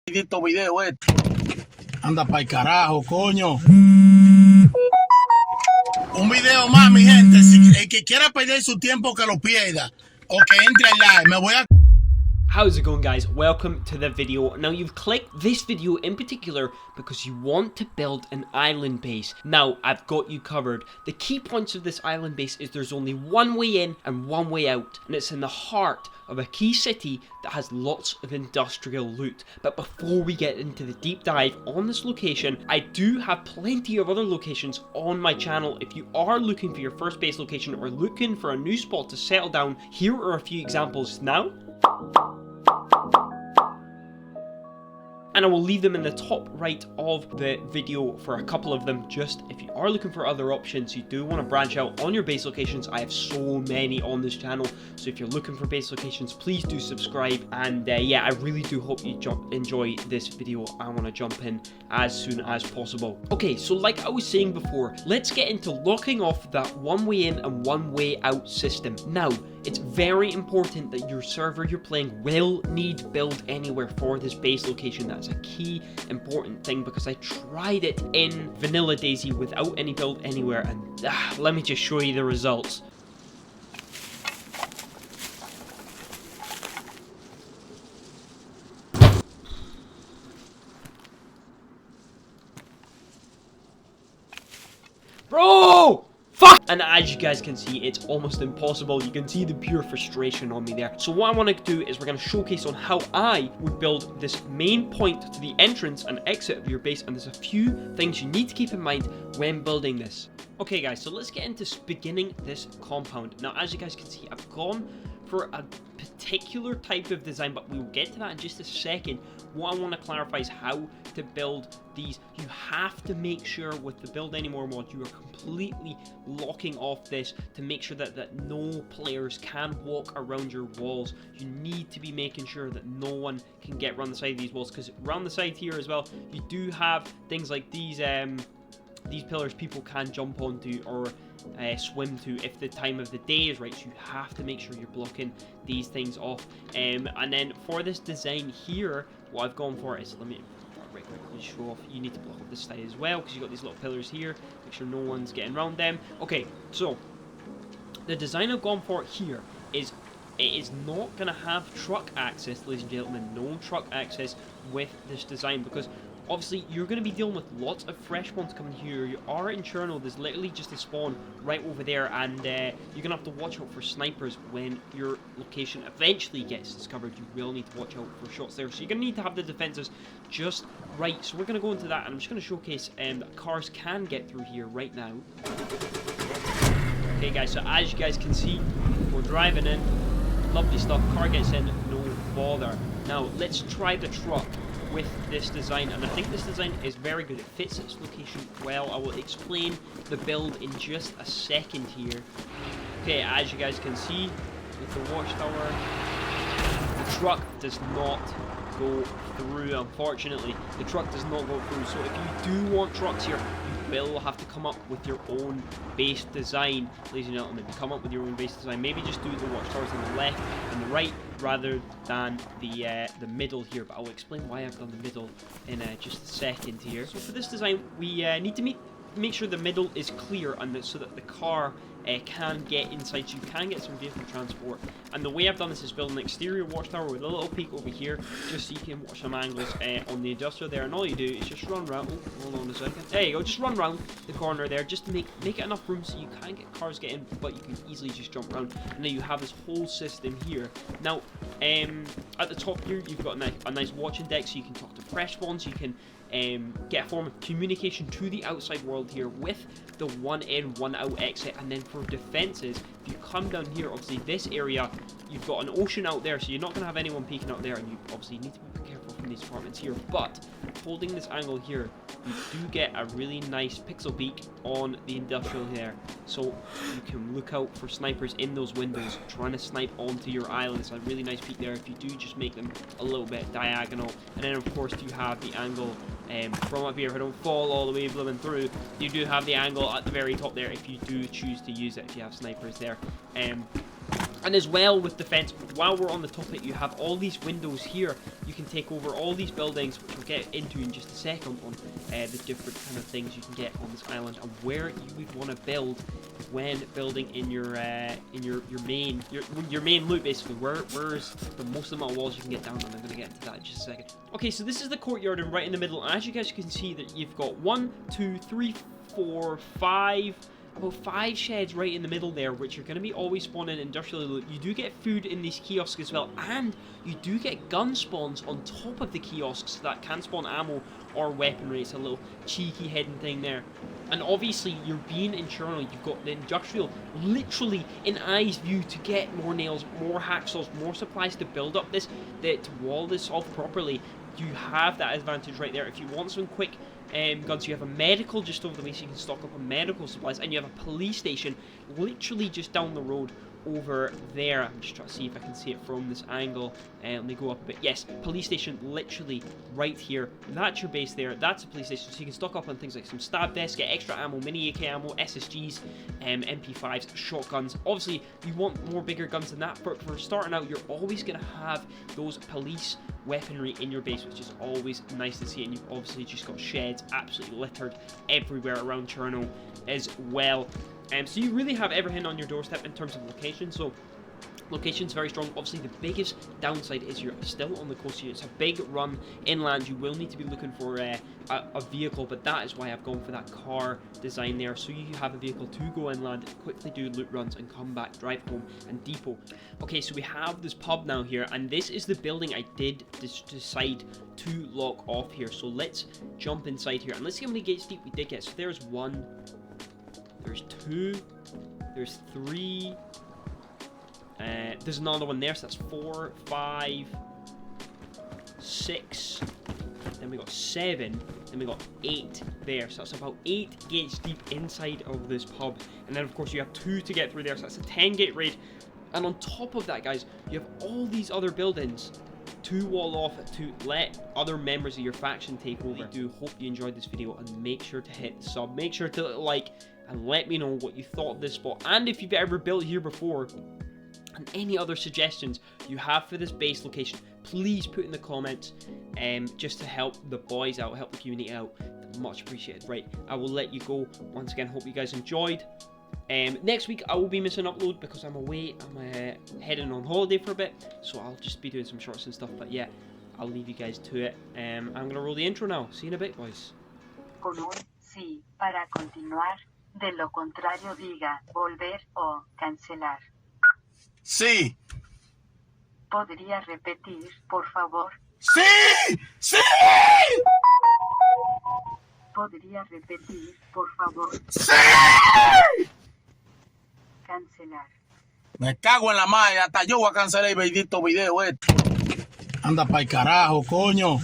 Maldito video este. Anda pa'l carajo, coño. Un video más, mi gente. Si el que quiera perder su tiempo, que lo pierda. O que entre al live. Me voy a... How's it going, guys? Welcome to the video. Now, you've clicked this video in particular because you want to build an island base. Now, I've got you covered. The key points of this island base is there's only one way in and one way out, and it's in the heart of a key city that has lots of industrial loot. But before we get into the deep dive on this location, I do have plenty of other locations on my channel. If you are looking for your first base location or looking for a new spot to settle down, here are a few examples now. And I will leave them in the top right of the video for a couple of them, just if you are looking for other options, you do want to branch out on your base locations. I have so many on this channel, so if you're looking for base locations, please do subscribe. And yeah, I really do hope you enjoy this video. I want to jump in as soon as possible. Okay, so like I was saying before, let's get into locking off that one way in and one way out system. Now, it's very important that your server you're playing will need build anywhere for this base location. That's a key important thing because I tried it in vanilla Daisy without any build anywhere, and let me just show you the results. Bro! Fuck! And as you guys can see, it's almost impossible. You can see the pure frustration on me there. So what I want to do is we're going to showcase on how I would build this main point to the entrance and exit of your base. And there's a few things you need to keep in mind when building this. Okay guys, so let's get into beginning this compound. Now as you guys can see, I've gone for a particular type of design, but we will get to that in just a second. What I want to clarify is how to build these. You have to make sure with the build anymore mod, you are completely locking off this to make sure that no players can walk around your walls. You need to be making sure that no one can get around the side of these walls, because around the side here as well, you do have things like these pillars people can jump onto or swim to if the time of the day is right. So you have to make sure you're blocking these things off. And then for this design here, what I've gone for is, let me quickly show off, you need to block up this side as well because you've got these little pillars here. Make sure no one's getting around them. Okay, so the design I've gone for here is, it is not going to have truck access, ladies and gentlemen. No truck access with this design, because obviously you're going to be dealing with lots of fresh ones coming here. You are in Cherno, there's literally just a spawn right over there, and you're going to have to watch out for snipers when your location eventually gets discovered. You will need to watch out for shots there, so you're going to need to have the defenses just right. So we're going to go into that, and I'm just going to showcase that cars can get through here right now. Okay guys, so as you guys can see, we're driving in. Lovely stuff, car gets in, no bother. Now let's try the truck with this design, and I think this design is very good. It fits its location well. I will explain the build in just a second here. Okay, as you guys can see with the watchtower, the truck does not go through, unfortunately. The truck does not go through, so if you do want trucks here, you will have to come up with your own base design, ladies and gentlemen. Come up with your own base design. Maybe just do the watchtowers on the left and the right rather than the middle here, but I'll explain why I've done the middle in just a second here. So for this design, we need to make sure the middle is clear, and so that the car can get inside, so you can get some vehicle transport. And the way I've done this is build an exterior watchtower with a little peak over here, just so you can watch some angles on the industrial there. And all you do is just run around. Oh, hold on a second. There you go. Just run around the corner there, just to make it enough room so you can get cars get in, but you can easily just jump around. And then you have this whole system here. Now, at the top here, you've got a nice watching deck, so you can talk to fresh spawns. You can get a form of communication to the outside world here with the one in, one out exit. And then for defenses, if you come down here, obviously this area, you've got an ocean out there, so you're not going to have anyone peeking out there, and you obviously need to be careful from these apartments here. But holding this angle here, you do get a really nice pixel peak on the industrial here, so you can look out for snipers in those windows trying to snipe onto your island. It's a really nice peak there if you do just make them a little bit diagonal. And then of course you have the angle from up here. If I don't fall all the way blooming through, you do have the angle at the very top there if you do choose to use it, if you have snipers there. And as well with defense, while we're on the topic, you have all these windows here. You can take over all these buildings, which we'll get into in just a second on the different kind of things you can get on this island and where you would want to build when building in your main loot, basically. Where's the most amount of walls you can get down, and I'm going to get into that in just a second. Okay, so this is the courtyard, and right in the middle, as you guys can see, that you've got 1, 2, 3, 4, 5. About 5 sheds right in the middle there, which are going to be always spawning industrial loot. You do get food in these kiosks as well, and you do get gun spawns on top of the kiosks that can spawn ammo or weaponry. It's a little cheeky hidden thing there. And obviously, you're being in Cherno, you've got the industrial literally in eyes view to get more nails, more hacksaws, more supplies to build up this, to wall this off properly. You have that advantage right there. If you want some quick guns, you have a medical just over the way, so you can stock up on medical supplies, and you have a police station literally just down the road over there. I'm just trying to see if I can see it from this angle. Let me go up a bit. Yes, police station literally right here. That's your base there. That's a police station, so you can stock up on things like some stab vests, get extra ammo, mini AK ammo, SSGs, MP5s, shotguns. Obviously, you want more bigger guns than that, but for starting out, you're always going to have those police weaponry in your base, which is always nice to see. And you've obviously just got sheds absolutely littered everywhere around Cherno as well. So you really have everything on your doorstep in terms of location. So location's very strong. Obviously, the biggest downside is you're still on the coast here. It's a big run inland. You will need to be looking for a vehicle, but that is why I've gone for that car design there. So you have a vehicle to go inland, quickly do loot runs, and come back, drive home, and depot. Okay, so we have this pub now here, and this is the building I did decide to lock off here. So let's jump inside here, and let's see how many gates deep we did get. So there's 1, there's 2, there's 3. There's another one there, so that's 4, 5, 6. Then we got 7. Then we got 8 there. So that's about 8 gates deep inside of this pub. And then, of course, you have 2 to get through there. So that's a 10-gate raid. And on top of that, guys, you have all these other buildings to wall off to let other members of your faction take over. I do hope you enjoyed this video, and make sure to hit sub. Make sure to like and let me know what you thought of this spot. And if you've ever built here before, and any other suggestions you have for this base location, please put in the comments, just to help the boys out, help the community out. Much appreciated. Right, I will let you go. Once again, hope you guys enjoyed. Next week I will be missing upload because I'm away. I'm heading on holiday for a bit, so I'll just be doing some shorts and stuff. But yeah, I'll leave you guys to it. I'm gonna roll the intro now. See you in a bit, boys. Con un sí para continuar. De lo contrario diga volver o cancelar. Sí. ¿Podría repetir, por favor? Sí. Sí. ¿Podría repetir, por favor? Sí. Cancelar. Me cago en la madre, hasta yo voy a cancelar el bendito video este. Anda pa'l carajo, coño.